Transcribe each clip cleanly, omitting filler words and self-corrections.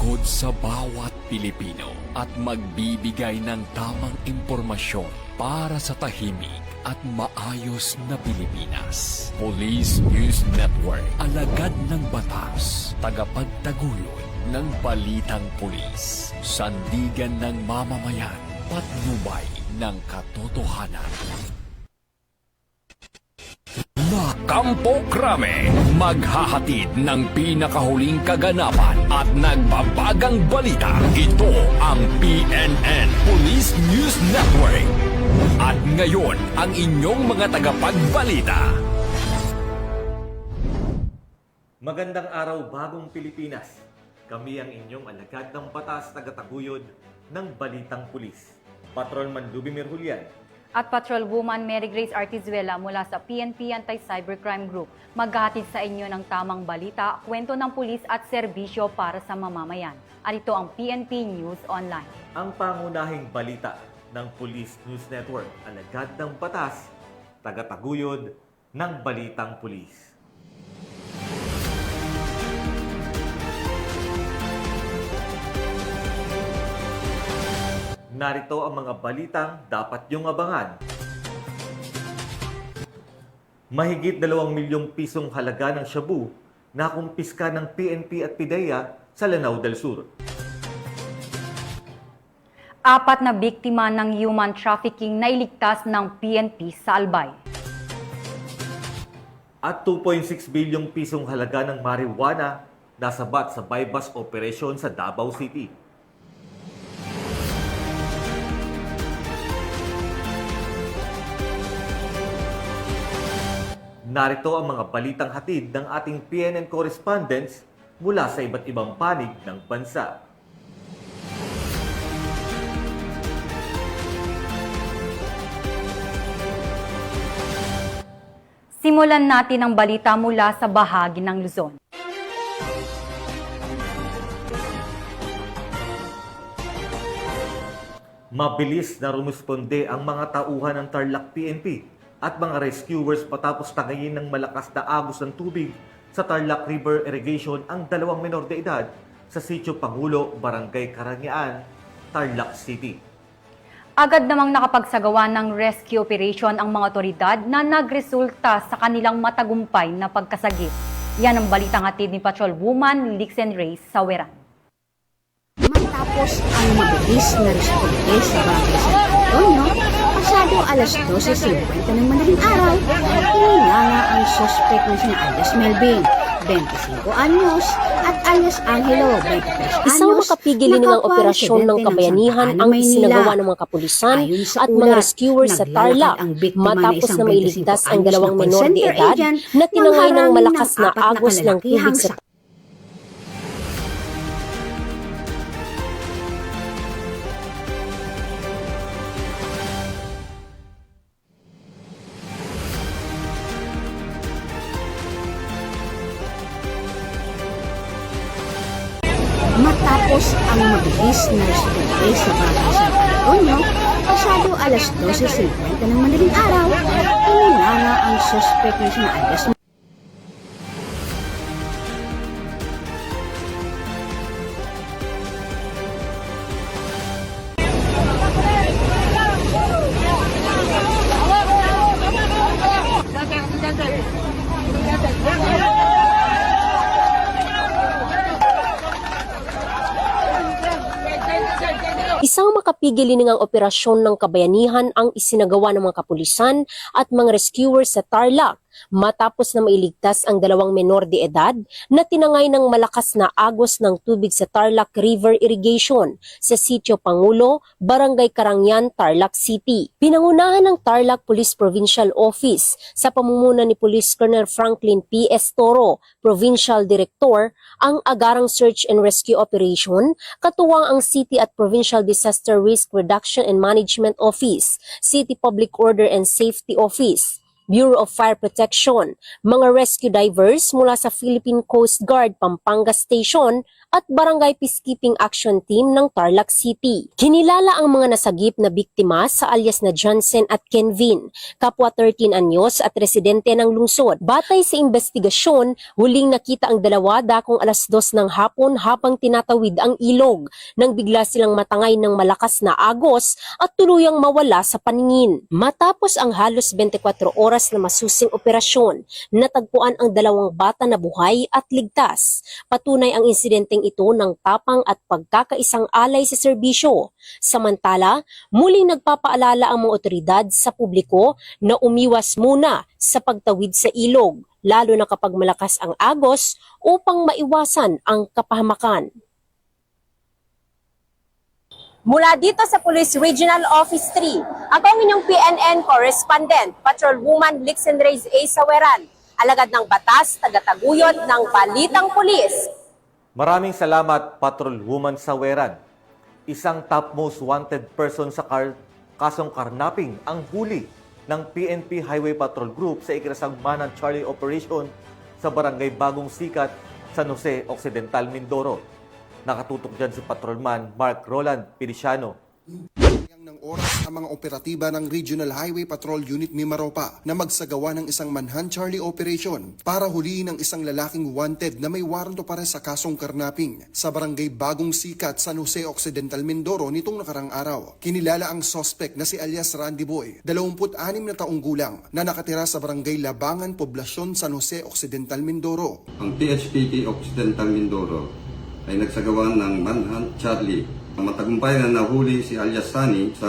lingkod sa bawat Pilipino at magbibigay ng tamang impormasyon para sa tahimik at maayos na Pilipinas. Police News Network, alagad ng batas, tagapagtaguyod ng balitang pulis, sandigan ng mamamayan, patnubay ng katotohanan. Kampo Krame, maghahatid ng pinakahuling kaganapan at nagbabagang balita. Ito ang PNN Police News Network. At ngayon, ang inyong mga tagapagbalita. Magandang araw, bagong Pilipinas. Kami ang inyong alagad ng batas tagataguyod ng Balitang Pulis. Patrolman Lubimir Julian at Patrolwoman Mary Grace Artizuela mula sa PNP Anti-Cybercrime Group. Maghahatid sa inyo ng tamang balita, kwento ng pulis at serbisyo para sa mamamayan. At ito ang PNP News Online. Ang pangunahing balita ng Police News Network, alagad ng batas, tagataguyod ng Balitang Pulis. Narito ang mga balitang dapat niyong abangan. Mahigit 2 milyong pisong halaga ng shabu na kumpiska ng PNP at PIDEA sa Lanao del Sur. 4 na biktima ng human trafficking na iligtas ng PNP sa Albay. At 2.6 bilyong pisong halaga ng marijuana nasabat sa bypass operation sa Davao City. Narito ang mga balitang hatid ng ating PNN correspondents mula sa iba't ibang panig ng bansa. Simulan natin ang balita mula sa bahagi ng Luzon. Mabilis na rumisponde ang mga tauhan ng Tarlac PNP at mga rescuers patapos tangayin ng malakas na agos ng tubig sa Tarlac River Irrigation ang 2 menor de edad sa Sitio Pangulo, Barangay Karangyaan, Tarlac City. Agad namang nakapagsagawa ng rescue operation ang mga otoridad na nagresulta sa kanilang matagumpay na pagkasagip. Yan ang balitang hatid ni Patrolwoman Lixen Reyes Saweran. Matapos ang mabilis na responde sa Barangay San Antonio, pasado alas 12:50 ng madaling araw, hininganga ang suspect na sina alias Melvin, 25 anyos, at alias Angelo, 23 anyos. Isang makapigilin ng operasyon ng kabayanihan ang isinagawa ng mga kapulisan at mga rescuers sa Tarlac matapos na mailigtas ang 2 menor de edad na tinangay ng malakas na agos ng tubig sa Matapos ang mabilis na responde sa Barangay San Antonio, pasado alas 12:50 ng madaling araw, hininganga ang suspect na sina alias Isang makapigilin ng operasyon ng kabayanihan ang isinagawa ng mga kapulisan at mga rescuers sa Tarlac matapos na mailigtas ang 2 menor de edad na tinangay ng malakas na agos ng tubig sa Tarlac River Irrigation sa Sitio Pangulo, Barangay Karangyaan, Tarlac City. Pinangunahan ng Tarlac Police Provincial Office sa pamumuno ni Police Colonel Franklin P. Estoro, Provincial Director, ang agarang search and rescue operation, katuwang ang City at Provincial Disaster Risk Reduction and Management Office, City Public Order and Safety Office, Bureau of Fire Protection, mga rescue divers mula sa Philippine Coast Guard Pampanga Station at Barangay Peacekeeping Action Team ng Tarlac City. Kinilala ang mga nasagip na biktima sa alias na Johnson at Kenvin, kapwa 13 anyos at residente ng lungsod. Batay sa investigasyon, huling nakita ang dalawa dakong alas 2 ng hapon habang tinatawid ang ilog nang bigla silang matangay ng malakas na agos at tuluyang mawala sa paningin. Matapos ang halos 24 oras na masusing operasyon, natagpuan ang dalawang bata na buhay at ligtas. Patunay ang insidenteng ito ng tapang at pagkakaisang alay sa serbisyo. Samantala, muling nagpapaalala ang mga otoridad sa publiko na umiwas muna sa pagtawid sa ilog, lalo na kapag malakas ang agos upang maiwasan ang kapahamakan. Mula dito sa Police Regional Office 3, ako ang inyong PNN Correspondent, Patrolwoman Lixen Reyes A. Saweran, alagad ng batas, tagataguyod ng Balitang Pulis. Maraming salamat, Patrolwoman Saweran. Isang top most wanted person sa kasong karnaping ang huli ng PNP Highway Patrol Group sa ikinasang Manhunt Charlie Operation sa Barangay Bagong Sikat, San Jose Occidental, Mindoro. Nakatutok dyan si Patrolman Mark Roland Feliciano. Ng oras ang mga operatiba ng Regional Highway Patrol Unit Mimaropa na magsagawa ng isang Manhunt Charlie Operation para huliin ang isang lalaking wanted na may waranto para sa kasong karnaping sa Barangay Bagong Sikat, San Jose Occidental, Mindoro nitong nakarang araw. Kinilala ang suspect na si alias Randy Boy, 26 na taong gulang na nakatira sa Barangay Labangan, Poblasyon, San Jose Occidental, Mindoro. Ang PHPK Occidental Mindoro ay nagsagawa ng Manhunt Charlie. Matagumpay na nahuli si alias Sunny sa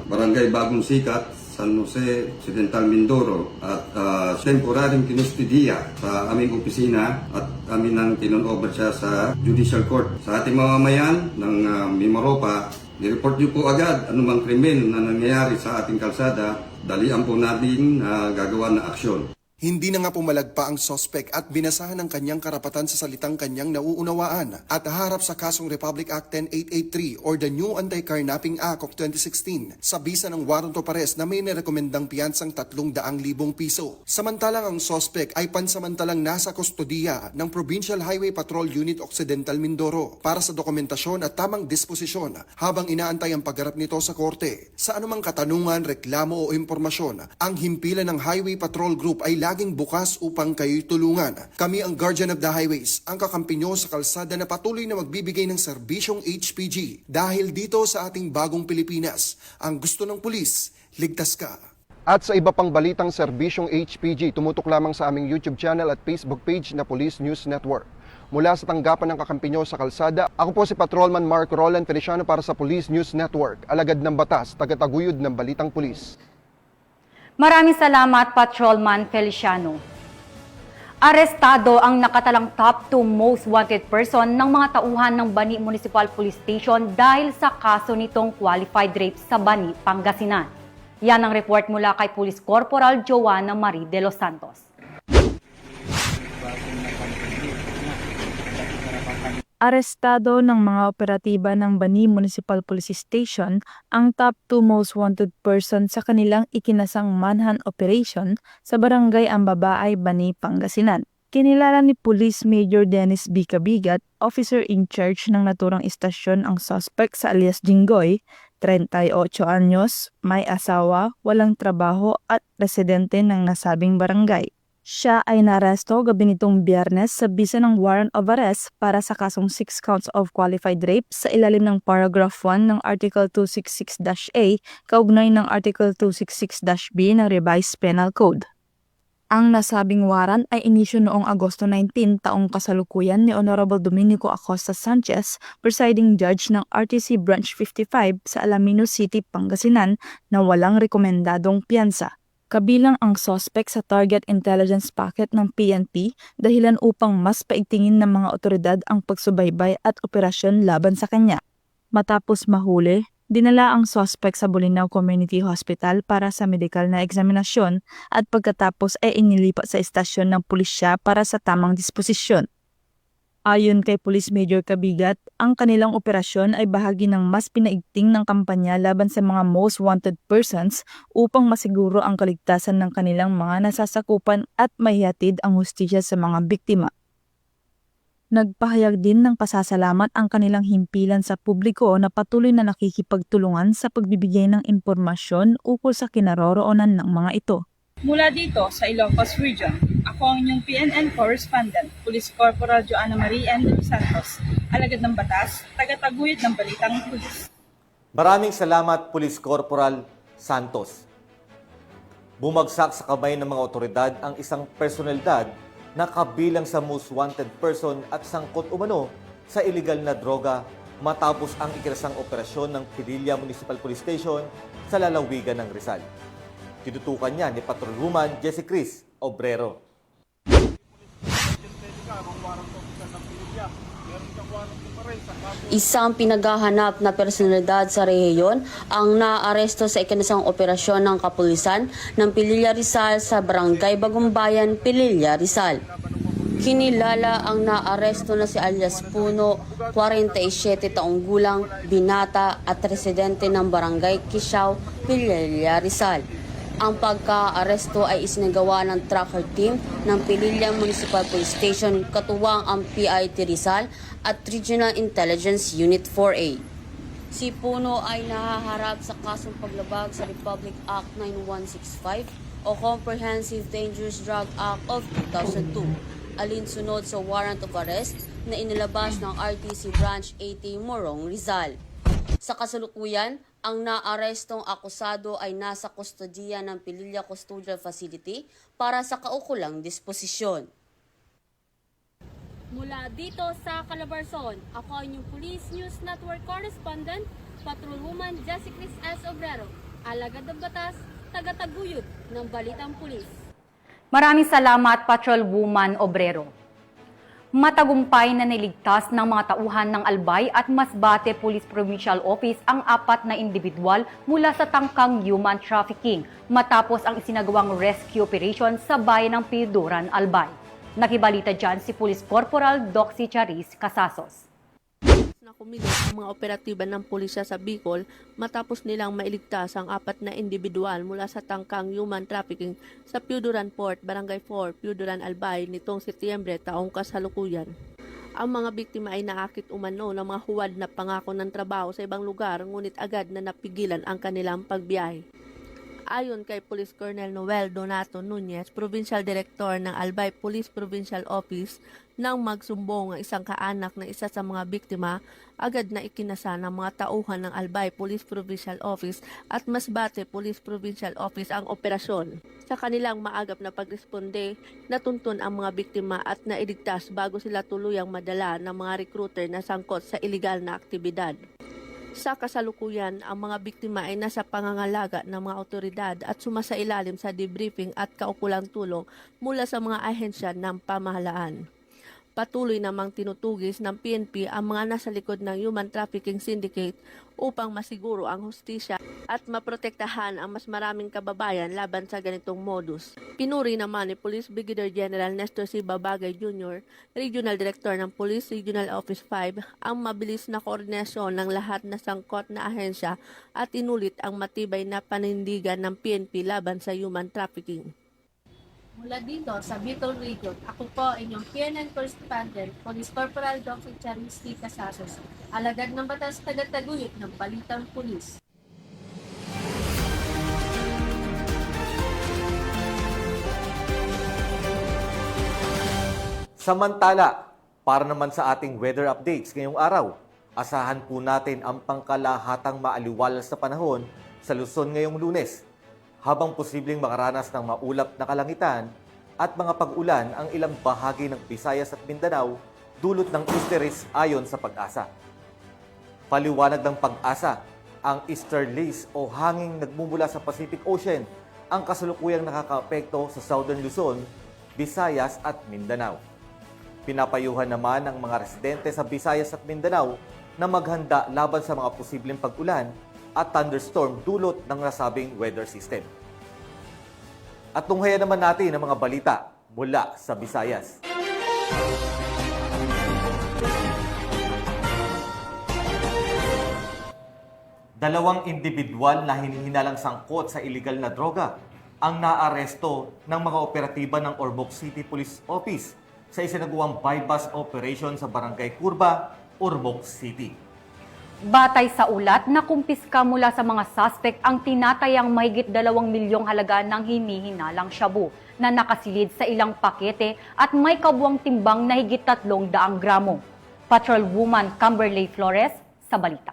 Barangay Bagong Sikat, San Jose Occidental, Mindoro at temporaryong kinustudiya sa aming opisina at amin nang tinunover siya sa Judicial Court. Sa ating mamamayan ng Mimaropa, i-report niyo po agad anumang krimen na nangyayari sa ating kalsada, dalian po natin gagawa ng aksyon. Hindi na nga pumalagpa ang suspect at binasahan ang kanyang karapatan sa salitang kanyang nauunawaan at harap sa kasong Republic Act 10883 or the New Anti-Carnapping Act of 2016 sa bisa ng warrant of arrest na may nirekomendang piyansang 300,000 piso. Samantalang ang suspect ay pansamantalang nasa kustodiya ng Provincial Highway Patrol Unit Occidental, Mindoro para sa dokumentasyon at tamang disposisyon habang inaantay ang pagharap nito sa korte. Sa anumang katanungan, reklamo o impormasyon, ang himpilan ng Highway Patrol Group ay laging bukas upang kayo'y tulungan. Kami ang Guardian of the Highways, ang kakampi nyo sa kalsada na patuloy na magbibigay ng serbisyong HPG. Dahil dito sa ating bagong Pilipinas, ang gusto ng pulis, ligtas ka. At sa iba pang balitang serbisyong HPG, tumutok lamang sa aming YouTube channel at Facebook page na Police News Network. Mula sa tanggapan ng kakampi nyo sa kalsada, ako po si Patrolman Mark Roland Feliciano para sa Police News Network, alagad ng batas, tagataguyod ng Balitang Pulis. Maraming salamat, Patrolman Feliciano. Arestado ang nakatalang top 2 most wanted person ng mga tauhan ng Bani Municipal Police Station dahil sa kaso nitong qualified rape sa Bani, Pangasinan. Yan ang report mula kay Police Corporal Joanna Marie de los Santos. Arestado ng mga operatiba ng Bani Municipal Police Station ang top 2 most wanted person sa kanilang ikinasang manhunt operation sa Barangay Ambabaay, Bani, Pangasinan. Kinilala ni Police Major Dennis B. Cabigat, officer in charge ng naturang istasyon, ang suspect sa alias Jinggoy, 38 anyos, may asawa, walang trabaho at residente ng nasabing barangay. Siya ay naresto gabi nitong Biyernes sa bisa ng warrant of arrest para sa kasong 6 counts of qualified rape sa ilalim ng paragraph 1 ng Article 266-A kaugnay ng Article 266-B ng Revised Penal Code. Ang nasabing warrant ay inisyu noong Agosto 19 taong kasalukuyan ni Honorable Dominico Acosta Sanchez, presiding judge ng RTC Branch 55 sa Alaminos City, Pangasinan na walang rekomendadong piyansa. Kabilang ang suspect sa target intelligence packet ng PNP dahilan upang mas paigtingin ng mga otoridad ang pagsubaybay at operasyon laban sa kanya. Matapos mahuli, dinala ang suspect sa Bolinao Community Hospital para sa medikal na eksaminasyon at pagkatapos ay inilipat sa istasyon ng pulisya para sa tamang disposisyon. Ayon kay Police Major Kabigat, ang kanilang operasyon ay bahagi ng mas pinaigting ng kampanya laban sa mga most wanted persons upang masiguro ang kaligtasan ng kanilang mga nasasakupan at maihatid ang hustisya sa mga biktima. Nagpahayag din ng pasasalamat ang kanilang himpilan sa publiko na patuloy na nakikipagtulungan sa pagbibigay ng impormasyon ukol sa kinaroroonan ng mga ito. Mula dito sa Ilocos Region, ako ang inyong PNN correspondent, Police Corporal Joanna Marie N. Santos, alagad ng batas, tagataguyod ng balitang pulis. Maraming salamat, Police Corporal Santos. Bumagsak sa kamay ng mga otoridad ang isang personalidad na kabilang sa most wanted person at sangkot umano sa iligal na droga matapos ang ikinasang operasyon ng Pililla Municipal Police Station sa lalawigan ng Rizal. Tinutukan niya ni Patrolwoman Jessie Cris Obrero. Isang pinaghahanap na personalidad sa rehiyon ang naaresto sa ikinasang operasyon ng kapulisan ng Pililla Rizal sa Barangay Bagumbayan, Pililla Rizal. Kinilala ang naaresto na si alias Puno, 47 taong gulang, binata at residente ng Barangay Kisao, Pililla Rizal. Ang pagka-aresto ay isinagawa ng tracker team ng Pililla Municipal Police Station katuwang ang PIT Rizal at Regional Intelligence Unit 4A. Si Puno ay nahaharap sa kasong paglabag sa Republic Act 9165 o Comprehensive Dangerous Drug Act of 2002, alinsunod sa warrant of arrest na inilabas ng RTC Branch 80 Morong, Rizal. Sa kasalukuyan, ang naarestong akusado ay nasa kustodiya ng Pililla Custodial Facility para sa kaukulang disposisyon. Mula dito sa Calabarzon, ako ang inyong Police News Network Correspondent, Patrolwoman Jessie Cris S. Obrero, alagad ng batas, tagataguyod ng Balitang Pulis. Maraming salamat, Patrolwoman Obrero. Matagumpay na niligtas ng mga tauhan ng Albay at Masbate Police Provincial Office ang 4 na individual mula sa tangkang human trafficking matapos ang isinagawang rescue operation sa bayan ng Piduran, Albay. Nakibalita dyan si Police Corporal Doxy Charis Casasos. Na kumilos ang mga operatiba ng pulisya sa Bicol matapos nilang mailigtas ang 4 na individual mula sa tangkang human trafficking sa Piuduran Port, Barangay 4, Piuduran, Albay nitong Setyembre taong kasalukuyan. Ang mga biktima ay naakit umano ng mga huwad na pangako ng trabaho sa ibang lugar ngunit agad na napigilan ang kanilang pagbiyahe. Ayon kay Police Colonel Noel Donato Nunez, Provincial Director ng Albay Police Provincial Office, nang magsumbong ang isang kaanak na isa sa mga biktima, agad na ikinasa ng mga tauhan ng Albay Police Provincial Office at Masbate Police Provincial Office ang operasyon. Sa kanilang maagap na pagresponde, natuntun ang mga biktima at nailigtas bago sila tuluyang madala ng mga recruiter na sangkot sa iligal na aktibidad. Sa kasalukuyan, ang mga biktima ay nasa pangangalaga ng mga otoridad at sumasailalim sa debriefing at kaukulang tulong mula sa mga ahensya ng pamahalaan. Patuloy namang tinutugis ng PNP ang mga nasa likod ng human trafficking syndicate upang masiguro ang hustisya at maprotektahan ang mas maraming kababayan laban sa ganitong modus. Pinuri naman ni Police Brigadier General Nestor C. Babagay Jr., Regional Director ng Police Regional Office 5, ang mabilis na koordinasyon ng lahat na sangkot na ahensya at inulit ang matibay na panindigan ng PNP laban sa human trafficking. Mula dito sa Bicol Region, ako po inyong PNN Correspondent, Police Corporal Doxy Charis Casasos, alagad ng batas tagataguyod ng Balitang Pulis. Samantala, para naman sa ating weather updates ngayong araw, asahan po natin ang pangkalahatang maaliwalas na panahon sa Luzon ngayong Lunes, habang posibleng makaranas ng maulap na kalangitan at mga pag-ulan ang ilang bahagi ng Visayas at Mindanao dulot ng easteries ayon sa Pag-asa. Paliwanag ng Pag-asa, ang easterlies o hanging nagmumula sa Pacific Ocean ang kasalukuyang nakakaapekto sa Southern Luzon, Visayas at Mindanao. Pinapayuhan naman ng mga residente sa Visayas at Mindanao na maghanda laban sa mga posibleng pag-ulan at thunderstorm dulot ng nasabing weather system. At tunghayan naman natin ang mga balita mula sa Visayas. 2 individual na hinihinalang sangkot sa illegal na droga ang naaresto ng mga operatiba ng Ormoc City Police Office sa isinagawang bypass operation sa Barangay Curva, Ormoc City. Batay sa ulat, nakumpiska mula sa mga suspect ang tinatayang mahigit 2 milyong halaga ng hinihinalang shabu na nakasilid sa ilang pakete at may kabuang timbang na higit 300 gramo. Patrolwoman Camberley Flores sa balita.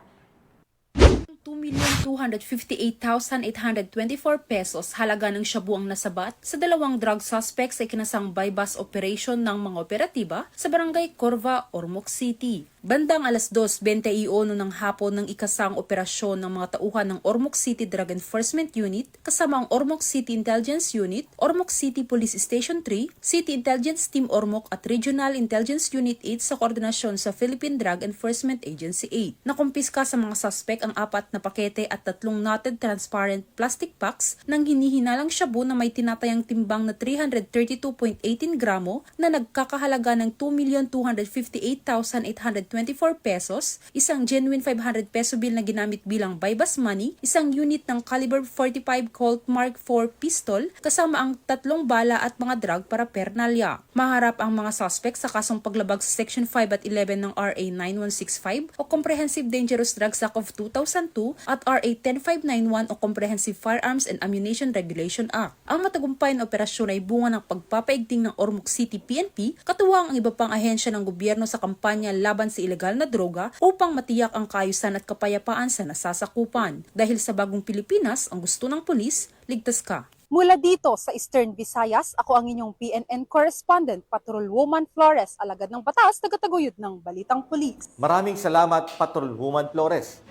2,258,824 pesos halaga ng shabu ang nasabat sa 2 drug suspects sa ikinasang bypass operation ng mga operatiba sa Barangay Corva, Ormoc City. Bandang alas 2:21 ng hapon ng ikasang operasyon ng mga tauhan ng Ormoc City Drug Enforcement Unit kasama ang Ormoc City Intelligence Unit, Ormoc City Police Station 3, City Intelligence Team Ormoc at Regional Intelligence Unit 8 sa koordinasyon sa Philippine Drug Enforcement Agency 8. Nakumpiska sa mga suspect ang 4 na pakete at 3 knotted transparent plastic packs ng hinihinalang shabu na may tinatayang timbang na 332.18 gramo na nagkakahalaga ng 2,258,824 pesos, isang genuine 500 peso bill na ginamit bilang bypass money, isang unit ng caliber 45 Colt Mark IV pistol, kasama ang 3 bala at mga drug para pernalya. Maharap ang mga suspect sa kasong paglabag sa Section 5 at 11 ng RA 9165 o Comprehensive Dangerous Drugs Act of 2002 at RA 10591 o Comprehensive Firearms and Ammunition Regulation Act. Ang matagumpay na operasyon ay bunga ng pagpapaigting ng Ormoc City PNP, katuwang ang iba pang ahensya ng gobyerno sa kampanya laban sa ilegal na droga upang matiyak ang kaayusan at kapayapaan sa nasasakupan. Dahil sa bagong Pilipinas, ang gusto ng pulis, ligtas ka. Mula dito sa Eastern Visayas, ako ang inyong PNN correspondent, Patrolwoman Flores, alagad ng batas, tagataguyod ng Balitang Pulis. Maraming salamat, Patrolwoman Flores.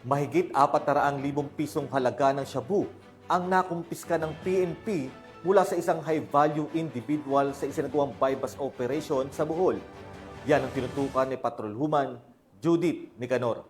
Mahigit 400,000 pisong halaga ng shabu ang nakumpiska ng PNP mula sa isang high-value individual sa isinagawang bypass operation sa Bohol. Yan ang tinutukan ni Patrolwoman Judith Nicanor.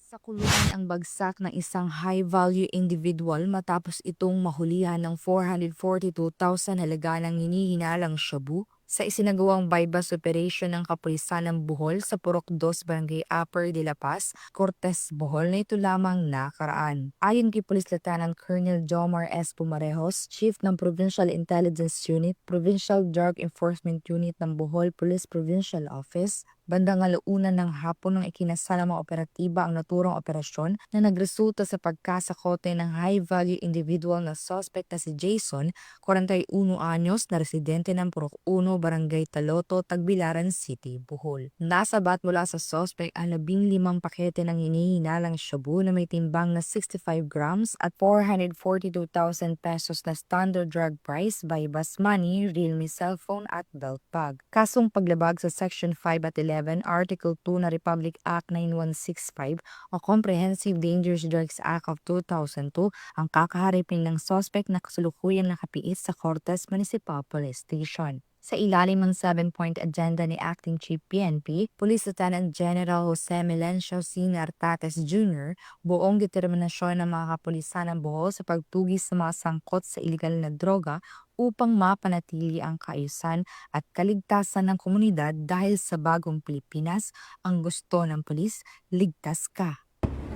Sa kulungan ang bagsak ng isang high-value individual matapos itong mahulihan ng 442,000 halaga ng hinihinalang shabu sa isinagawang bypass operation ng kapulisan ng Bohol sa Purok 2 Barangay Upper de La Paz, Cortes, Bohol na ito lamang nakaraan. Ayon kay Police Lieutenant Colonel Jomar S. Pumarejos, Chief ng Provincial Intelligence Unit, Provincial Drug Enforcement Unit ng Bohol Police Provincial Office, bandang alauna ng hapon ng ikinasal ng mga operatiba ang naturang operasyon na nagresulta sa pagkasakote ng high-value individual na suspect na si Jason, 41 anyos na residente ng Purok 1, Barangay Taloto, Tagbilaran City, Bohol. Nasabat mula sa suspect ang 15 pakete ng hinihinalang shabu na may timbang na 65 grams at 442,000 pesos na standard drug price, bypass money, Realme cellphone at belt bag. Kasong paglabag sa Section 5 at 11 Article 2 na Republic Act 9165 o Comprehensive Dangerous Drugs Act of 2002 ang kakaharapin ng suspect na kasalukuyang nakapiit sa Cortes Municipal Police Station. Sa ilalim ng 7-point agenda ni Acting Chief PNP, Police Lieutenant General Jose Melencio Sina Artates Jr., buong determinasyon ng mga kapulisan ng Bohol sa pagtugis sa mga sangkot sa iligal na droga upang mapanatili ang kaayusan at kaligtasan ng komunidad dahil sa bagong Pilipinas, ang gusto ng pulis, ligtas ka.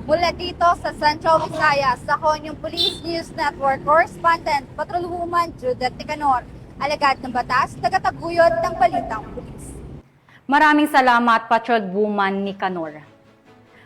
Mula dito sa Central Visayas, ako ang Police News Network Correspondent, Patrolwoman Judith Nicanor, alagad ng batas, tagataguyod ng Balitang Pulis. Maraming salamat, Patrolwoman Nicanor.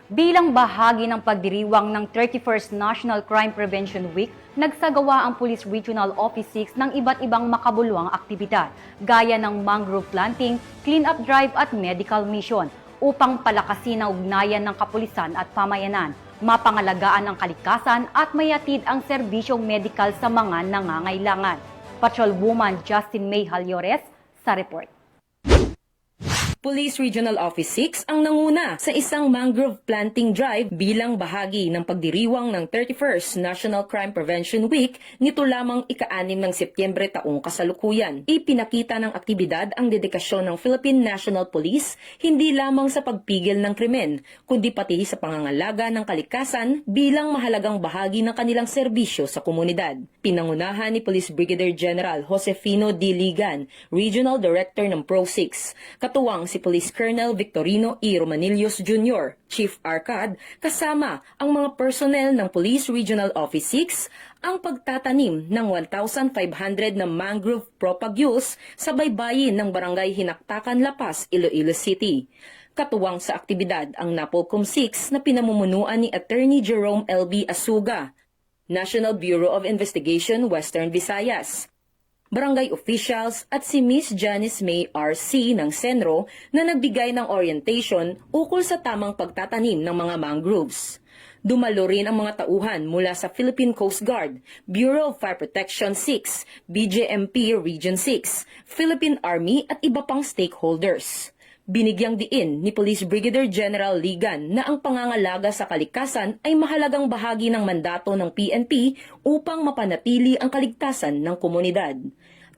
Bilang bahagi ng pagdiriwang ng 31st National Crime Prevention Week, nagsagawa ang Police Regional Office 6 ng iba't ibang makabuluhang aktibidad, gaya ng mangrove planting, clean-up drive at medical mission, upang palakasin ang ugnayan ng kapulisan at pamayanan, mapangalagaan ang kalikasan at mayatid ang serbisyong medikal sa mga nangangailangan. Patrolwoman Justin May Halyores sa report. Police Regional Office 6 ang nanguna sa isang mangrove planting drive bilang bahagi ng pagdiriwang ng 31st National Crime Prevention Week nito lamang ika-6 ng Setyembre taong kasalukuyan. Ipinakita ng aktibidad ang dedikasyon ng Philippine National Police hindi lamang sa pagpigil ng krimen, kundi pati sa pangangalaga ng kalikasan bilang mahalagang bahagi ng kanilang serbisyo sa komunidad. Pinangunahan ni Police Brigadier General Josefino D. Ligan, Regional Director ng Pro 6, katuwang si si Police Colonel Victorino E. Romanillos Jr., Chief Arcad, kasama ang mga personnel ng Police Regional Office 6 ang pagtatanim ng 1,500 na mangrove propagules sa baybayin ng Barangay Hinaktakan, La Paz, Iloilo City. Katuwang sa aktibidad ang NAPOLCOM 6 na pinamumunuan ni Attorney Jerome L.B. Asuga, National Bureau of Investigation, Western Visayas, barangay officials at si Miss Janice May R.C. ng Senro na nagbigay ng orientation ukol sa tamang pagtatanim ng mga mangroves. Dumalo rin ang mga tauhan mula sa Philippine Coast Guard, Bureau of Fire Protection 6, BJMP Region 6, Philippine Army at iba pang stakeholders. Binigyang diin ni Police Brigadier General Ligan na ang pangangalaga sa kalikasan ay mahalagang bahagi ng mandato ng PNP upang mapanatili ang kaligtasan ng komunidad.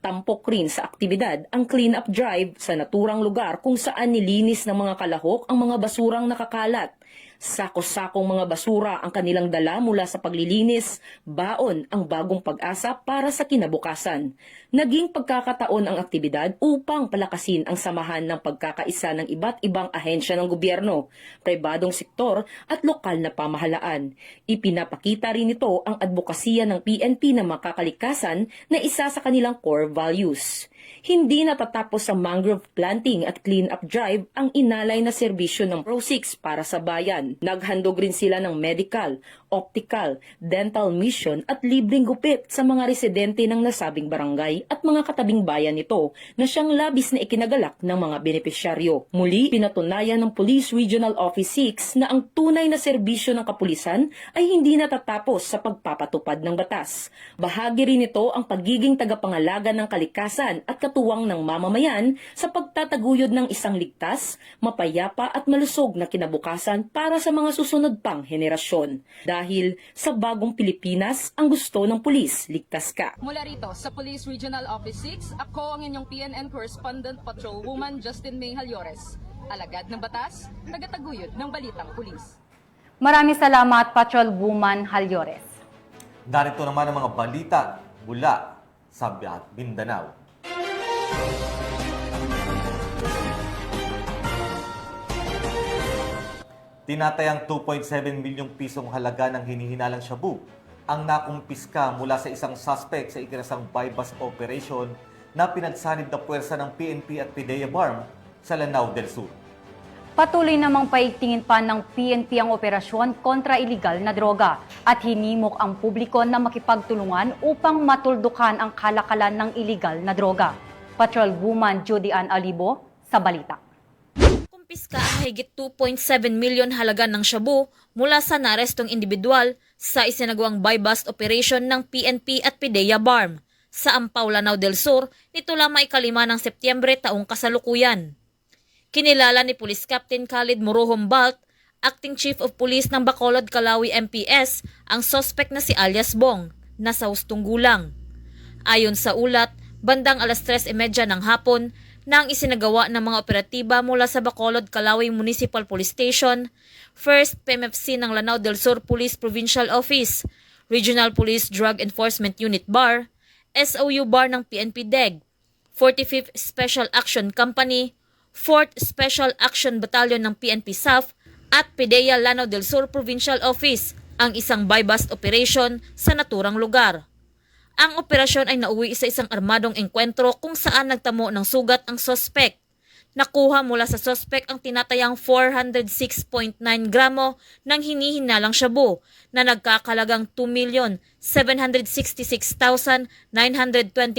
Tampok rin sa aktibidad ang clean-up drive sa naturang lugar kung saan nilinis ng mga kalahok ang mga basurang nakakalat. Sako-sakong mga basura ang kanilang dala mula sa paglilinis, baon ang bagong pag-asa para sa kinabukasan. Naging pagkakataon ang aktibidad upang palakasin ang samahan ng pagkakaisa ng iba't ibang ahensya ng gobyerno, pribadong sektor at lokal na pamahalaan. Ipinapakita rin ito ang advokasya ng PNP na makakalikasan na isa sa kanilang core values. Hindi natatapos sa mangrove planting at clean-up drive ang inalay na serbisyo ng Pro-6 para sa bayan. Naghandog rin sila ng medical, optical, dental mission at libreng gupit sa mga residente ng nasabing barangay at mga katabing bayan nito na siyang labis na ikinagalak ng mga benepisyaryo. Muli, pinatunayan ng Police Regional Office 6 na ang tunay na serbisyo ng kapulisan ay hindi natatapos sa pagpapatupad ng batas. Bahagi rin ito ang pagiging tagapangalaga ng kalikasan at katuwang ng mamamayan sa pagtataguyod ng isang ligtas, mapayapa at malusog na kinabukasan para sa mga susunod pang henerasyon. Dahil sa bagong Pilipinas, ang gusto ng pulis, ligtas ka. Mula rito sa Police Regional Office 6, ako ang inyong PNN Correspondent Patrolwoman Justin May Halyores. Alagad ng batas, tagataguyod ng balitang pulis. Maraming salamat, Patrolwoman Halyores. Narito naman ang mga balita mula sa Mindanao. Tinatayang 2.7 milyong pisong halaga ng hinihinalang shabu ang nakumpiska mula sa isang suspect sa ikinasang buy-bust operation na pinagsanib na puwersa ng PNP at PDEA BARM sa Lanao del Sur. Patuloy namang paigtingin pa ng PNP ang operasyon kontra iligal na droga at hinimok ang publiko na makipagtulungan upang matuldukan ang kalakalan ng iligal na droga. Patrolwoman Judy Ann Alibo sa balita. Kumpiska ang higit 2.7 milyon halaga ng shabu mula sa narestong individual sa isinagawang buy-bust operation ng PNP at PDEA BARM sa Ampaw, Lanao del Sur nito lamang 5 ng Setyembre taong kasalukuyan. Kinilala ni Police Captain Khalid Murohom Balt, Acting Chief of Police ng Bacolod, Calawi MPS, ang suspect na si alias Bong, na sa hustong gulang. Ayon sa ulat, bandang 3:30 ng hapon, nang isinagawa ng mga operatiba mula sa Bacolod, Calawi Municipal Police Station, 1st PMFC ng Lanao del Sur Police Provincial Office, Regional Police Drug Enforcement Unit BAR, SOU BAR ng PNP DEG, 45th Special Action Company, 4th Special Action Battalion ng PNP SAF at PDEA Lanao del Sur Provincial Office ang isang buy-bust operation sa naturang lugar. Ang operasyon ay nauwi sa isang armadong engkwentro kung saan nagtamo ng sugat ang suspect. Nakuha mula sa suspect ang tinatayang 406.9 gramo ng hinihinalang shabu na nagkakalagang 2,766,920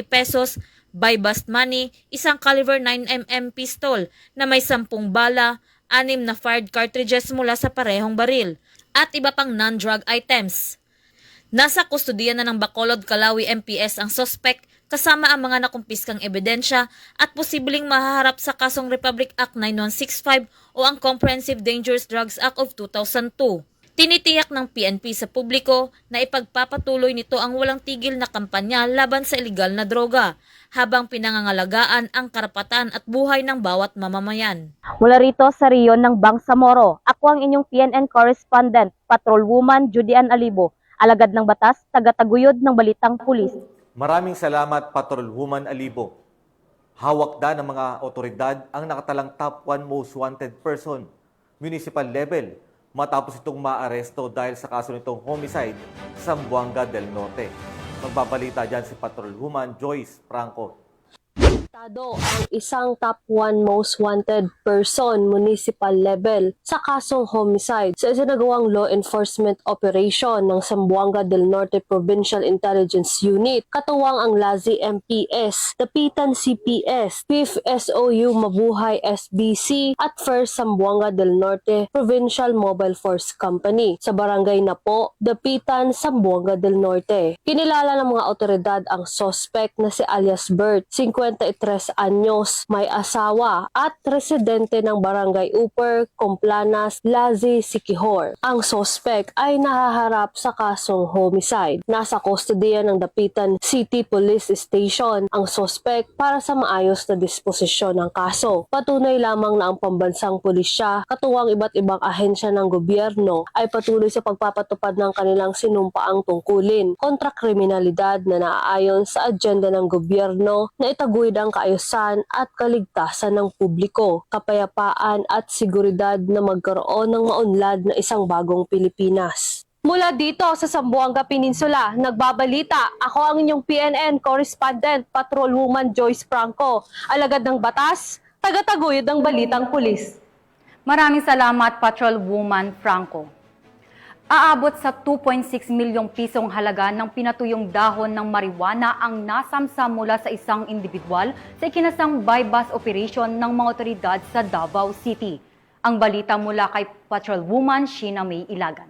pesos, buy-bust money, isang caliber 9mm pistol na may 10 bala, 6 na fired cartridges mula sa parehong baril, at iba pang non-drug items. Nasa kustodiya na ng Bacolod, Calawi MPS ang suspect kasama ang mga nakumpiskang ebidensya at posibleng mahaharap sa kasong Republic Act 9165 o ang Comprehensive Dangerous Drugs Act of 2002. Tinitiyak ng PNP sa publiko na ipagpapatuloy nito ang walang tigil na kampanya laban sa iligal na droga habang pinangangalagaan ang karapatan at buhay ng bawat mamamayan. Mula rito sa riyon ng Bangsamoro, ako ang inyong PNN Correspondent, Patrolwoman Judy Ann Alibo, alagad ng batas, tagataguyod ng balitang pulis. Maraming salamat, Patrolwoman Alibo. Hawak na ng mga otoridad ang nakatalang top 1 most wanted person, municipal level, matapos itong maaresto dahil sa kaso nitong homicide sa Zamboanga del Norte. Magbabalita dyan si Patrolwoman Joyce Franco. Ang isang top 1 most wanted person municipal level sa kasong homicide sa isinagawang law enforcement operation ng Zamboanga del Norte Provincial Intelligence Unit, katuwang ang LAZI MPS, Dapitan CPS, 5th SOU Mabuhay SBC at 1st Zamboanga del Norte Provincial Mobile Force Company sa barangay Napo, Dapitan, Zamboanga del Norte. Kinilala ng mga otoridad ang suspect na si alias Bert, 53 anyos, may asawa at residente ng Barangay Upper, Complanas, Lazi, Siquijor. Ang suspect ay nahaharap sa kasong homicide. Nasa kustodiya ng Dapitan City Police Station ang suspect para sa maayos na disposisyon ng kaso. Patunay lamang na ang pambansang pulisya, katuwang iba't ibang ahensya ng gobyerno ay patuloy sa pagpapatupad ng kanilang sinumpaang tungkulin kontra kriminalidad na naaayon sa agenda ng gobyerno na itaguyod ang kaayusan at kaligtasan ng publiko, kapayapaan at seguridad na magkaroon ng maunlad na isang bagong Pilipinas. Mula dito sa Zamboanga Peninsula, nagbabalita ako ang inyong PNN correspondent, Patrolwoman Joyce Franco, alagad ng batas, tagataguyod ng balitang pulis. Maraming salamat, Patrolwoman Franco. Aabot sa 2.6 milyong pisong halaga ng pinatuyong dahon ng marijuana ang nasamsam mula sa isang individual sa ikinasang buy-bust operation ng mga otoridad sa Davao City. Ang balita mula kay Patrolwoman Sheena May Ilagan.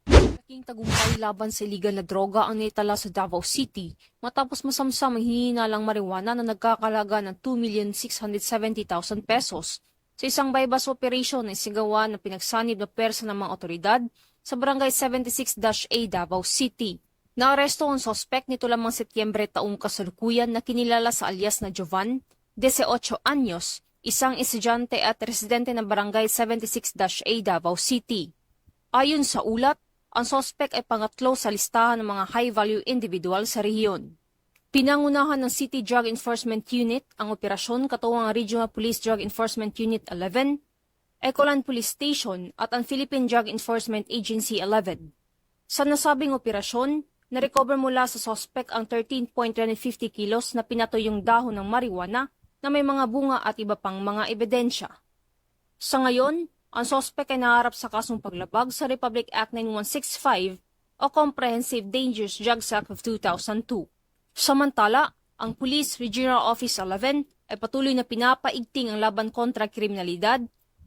Malaking tagumpay laban sa iligal na droga ang naitala sa Davao City matapos masamsam ang hinihinalang marijuana na nagkakalaga ng 2,670,000 pesos sa isang buy-bust operation na isigawa na pinagsanib na persa ng mga otoridad sa Barangay 76-A Davao City. Naaresto ang sospek nito lamang Setyembre taong kasalukuyan na kinilala sa alias na Jovan, 18 anyos, isang estudyante at residente ng Barangay 76-A Davao City. Ayon sa ulat, ang sospek ay pangatlo sa listahan ng mga high-value individual sa rehiyon. Pinangunahan ng City Drug Enforcement Unit ang operasyon katuwang ang Regional Police Drug Enforcement Unit 11, Ecolan Police Station at ang Philippine Drug Enforcement Agency 11. Sa nasabing operasyon, na-recover mula sa sospek ang 13.350 kilos na pinatuyong dahon ng marijuana na may mga bunga at iba pang mga ebidensya. Sa ngayon, ang sospek ay naharap sa kasong paglabag sa Republic Act 9165 o Comprehensive Dangerous Drugs Act of 2002. Samantala, ang Police Regional Office 11 ay patuloy na pinapaigting ang laban kontra kriminalidad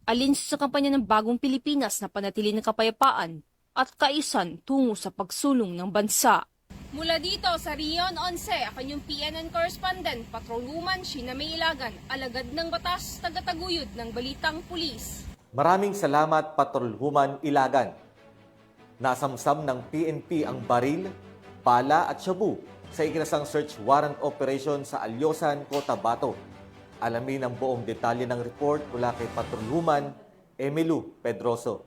alinsa sa kampanya ng Bagong Pilipinas na panatili ng kapayapaan at kaayusan tungo sa pagsulong ng bansa. Mula dito sa Rion 11, ako yung PNN correspondent, Patrolwoman Sheena May Ilagan, alagad ng batas, tagataguyod ng balitang pulis. Maraming salamat, Patrolwoman Ilagan. Nasamsam ng PNP ang baril, bala at shabu sa ikinasang search warrant operation sa Alyosan, Cotabato. Alamin ang buong detalye ng report mula kay Patrolwoman Emilu Pedroso.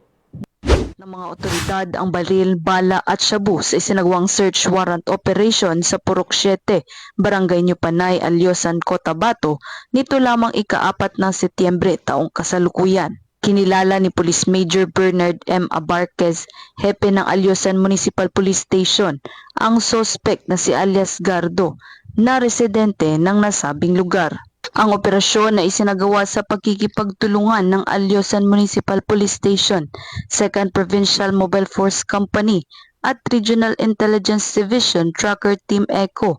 Ng mga otoridad ang baril, bala at shabu sa isinagawang search warrant operation sa Purok 7, Barangay New Panay, Alyosan, Cotabato, nito lamang ika-4 ng Setyembre taong kasalukuyan. Kinilala ni Police Major Bernard M. Abarquez, hepe ng Alyosan Municipal Police Station, ang suspect na si alias Gardo, na residente ng nasabing lugar. Ang operasyon na isinagawa sa pagkikipagtulungan ng Alyosan Municipal Police Station, 2nd Provincial Mobile Force Company at Regional Intelligence Division Tracker Team Echo,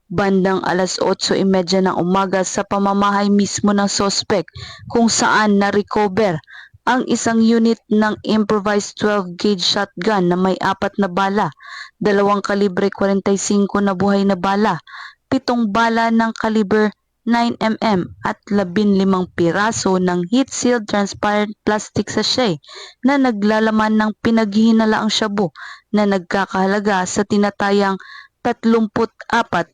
bandang alas 8:30 ng umaga sa pamamahay mismo ng suspect kung saan na-recover ang isang unit ng improvised 12-gauge shotgun na may 4 na bala, 2 kalibre 45 na buhay na bala, 7 bala ng kaliber 9mm at 15 piraso ng heat-sealed transparent plastic sachet na naglalaman ng pinaghihinalaang shabu na nagkakahalaga sa tinatayang 34,000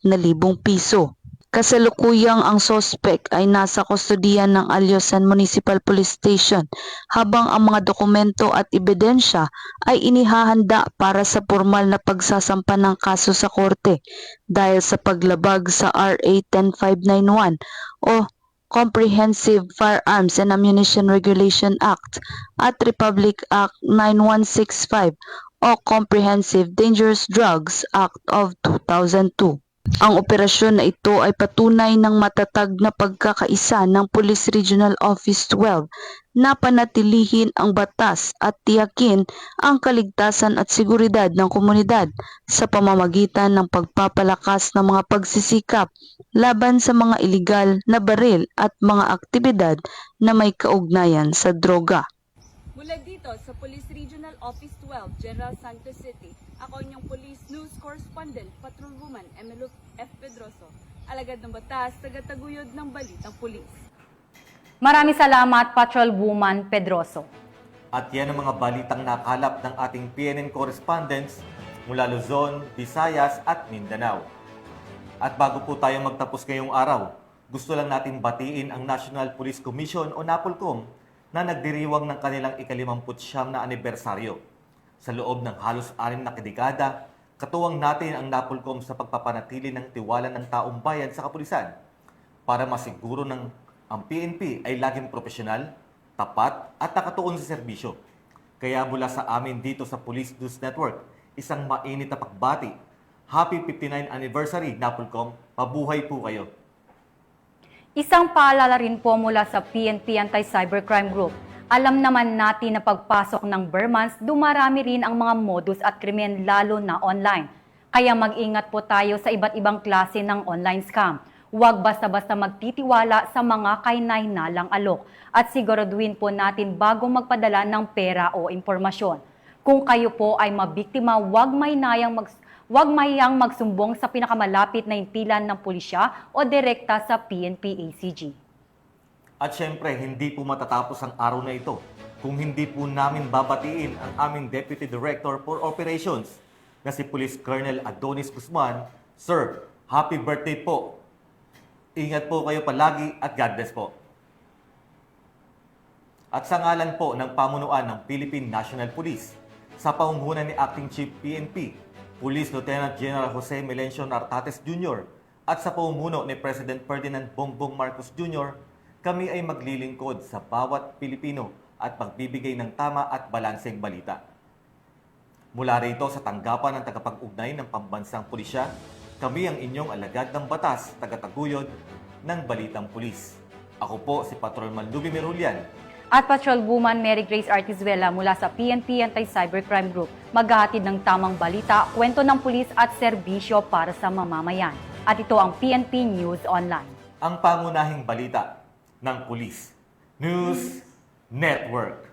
piso. Kasalukuyang ang sospek ay nasa kustodiyan ng Alyosan Municipal Police Station habang ang mga dokumento at ebidensya ay inihahanda para sa formal na pagsasampa ng kaso sa korte dahil sa paglabag sa RA 10591 o Comprehensive Firearms and Ammunition Regulation Act at Republic Act 9165 o Comprehensive Dangerous Drugs Act of 2002. Ang operasyon na ito ay patunay ng matatag na pagkakaisa ng Police Regional Office 12 na panatilihin ang batas at tiyakin ang kaligtasan at seguridad ng komunidad sa pamamagitan ng pagpapalakas ng mga pagsisikap laban sa mga iligal na baril at mga aktibidad na may kaugnayan sa droga. Mula dito sa Police Regional Office 12, General Santos City, ako inyong Police News Correspondent, Patrolwoman Emilio F. Pedroso, alagad ng batas, tagataguyod ng Balitang Pulis. Maraming salamat, Patrolwoman Pedroso. At yan ang mga balitang nakalap ng ating PNN correspondents mula Luzon, Visayas at Mindanao. At bago po tayo magtapos ngayong araw, gusto lang natin batiin ang National Police Commission o NAPOLCOM na nagdiriwang ng kanilang ika-59 na anibersaryo. Sa loob ng halos 6 na dekada, katuwang natin ang NAPOLCOM sa pagpapanatili ng tiwala ng taong bayan sa kapulisan para masiguro ng ang PNP ay laging profesional, tapat at nakatuon sa serbisyo. Kaya mula sa amin dito sa Police News Network, isang mainit na pagbati. Happy 59th anniversary, NAPOLCOM. Mabuhay po kayo. Isang paalala rin po mula sa PNP Anti-Cybercrime Group. Alam naman natin na pagpasok ng bare months, dumarami rin ang mga modus at krimen lalo na online. Kaya mag-ingat po tayo sa iba't ibang klase ng online scam. Huwag basta-basta magtitiwala sa mga kahinahinalang alok at siguraduhin po natin bago magpadala ng pera o impormasyon. Kung kayo po ay mabiktima, huwag mahiyang magsumbong sa pinakamalapit na impilan ng pulisya o direkta sa PNP-ACG. At syempre, hindi po matatapos ang araw na ito kung hindi po namin babatiin ang aming Deputy Director for Operations na si Police Colonel Adonis Guzman. Sir, happy birthday po! Ingat po kayo palagi at God bless po. At sa ngalan po ng pamunuan ng Philippine National Police, sa pangunguna ni Acting Chief PNP, Police Lieutenant General Jose Melencio Nartates Jr. at sa pamumuno ni President Ferdinand Bongbong Marcos Jr., kami ay maglilingkod sa bawat Pilipino at magbibigay ng tama at balanseng balita. Mula rito sa tanggapan ng tagapag-ugnay ng pambansang pulisya, kami ang inyong alagad ng batas, tagataguyod ng Balitang Pulis. Ako po si Patrolman Luby Merulian. At Patrolwoman Mary Grace Artizuela mula sa PNP Anti-Cybercrime Group. Maghahatid ng tamang balita, kwento ng pulis at serbisyo para sa mamamayan. At ito ang PNP News Online. Ang pangunahing balita ng Police News Network.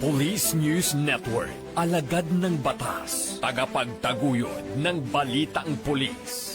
Police News Network, alagad ng batas, tagapagtaguyod ng balitang pulis.